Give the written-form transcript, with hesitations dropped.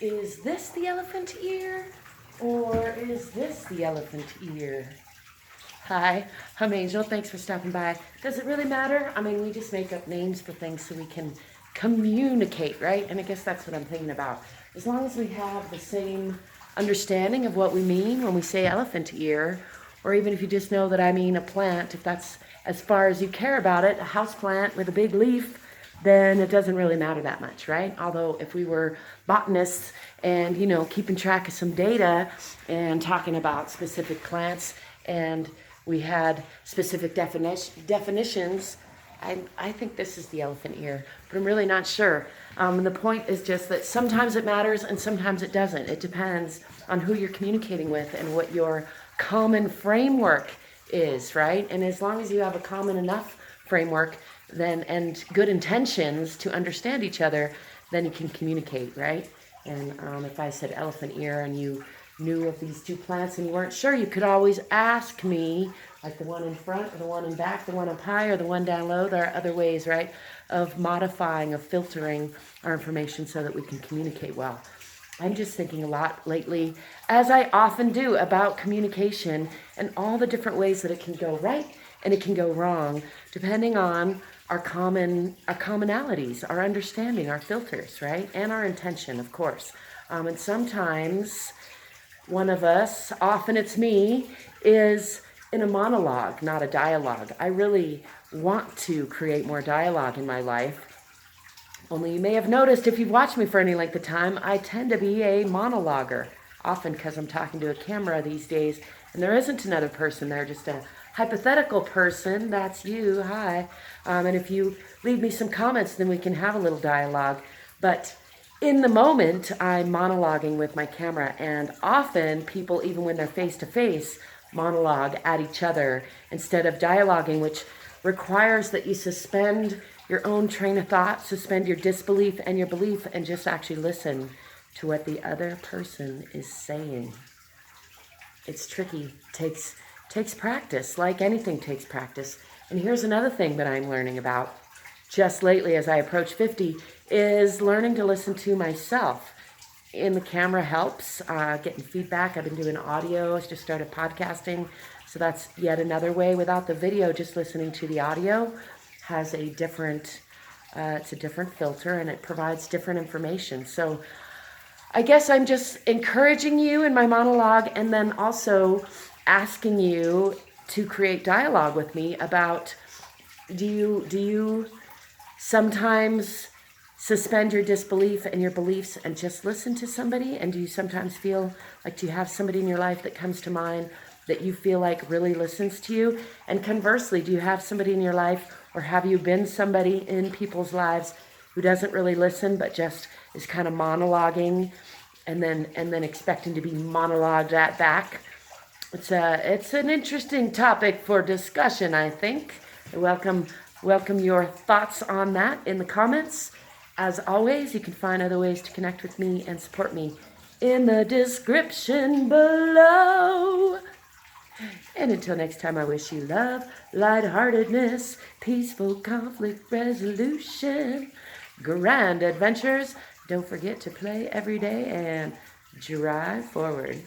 Is this the elephant ear? Or is this the elephant ear? Hi, I'm Angel. Thanks for stopping by. Does it really matter? I mean, we just make up names for things so we can communicate, right? And I guess that's what I'm thinking about. As long as we have the same understanding of what we mean when we say elephant ear, or even if you just know that I mean a plant, if that's as far as you care about it, a house plant with a big leaf, then it doesn't really matter that much, right? Although if we were botanists and, keeping track of some data and talking about specific plants and we had specific definitions, I think this is the elephant ear, but I'm really not sure. The point is just that sometimes it matters and sometimes it doesn't. It depends on who you're communicating with and what your common framework is, right? And as long as you have a common enough framework, then and good intentions to understand each other, then you can communicate, right? And if I said elephant ear and you knew of these two plants and you weren't sure, you could always ask me, like the one in front or the one in back, the one up high or the one down low. There are other ways, right, of modifying, of filtering our information so that we can communicate well. I'm just thinking a lot lately, as I often do, about communication and all the different ways that it can go right and it can go wrong, depending on our commonalities, our understanding, our filters, right? And our intention, of course. And sometimes one of us, often it's me, is in a monologue, not a dialogue. I really want to create more dialogue in my life. Only you may have noticed, if you've watched me for any length of time, I tend to be a monologuer, often because I'm talking to a camera these days, and there isn't another person there, just a hypothetical person. That's you. Hi. And if you leave me some comments, then we can have a little dialogue. But in the moment, I'm monologuing with my camera, and often people, even when they're face-to-face, monologue at each other instead of dialoguing, which requires that you suspend your own train of thought, suspend your disbelief and your belief, and just actually listen to what the other person is saying. It's tricky. Takes practice, like anything takes practice. And here's another thing that I'm learning about just lately as I approach 50 is learning to listen to myself. In the camera helps, getting feedback. I've been doing audio. I just started podcasting. So that's yet another way without the video, just listening to the audio has a different, it's a different filter and it provides different information. So I guess I'm just encouraging you in my monologue and then also asking you to create dialogue with me about, do you sometimes suspend your disbelief and your beliefs and just listen to somebody? And do you sometimes feel like, do you have somebody in your life that comes to mind that you feel like really listens to you? And conversely, do you have somebody in your life, or have you been somebody in people's lives who doesn't really listen but just is kind of monologuing and then expecting to be monologued at back? It's an interesting topic for discussion, I think. I welcome your thoughts on that in the comments. As always, you can find other ways to connect with me and support me in the description below. And until next time, I wish you love, lightheartedness, peaceful conflict resolution, grand adventures. Don't forget to play every day and drive forward.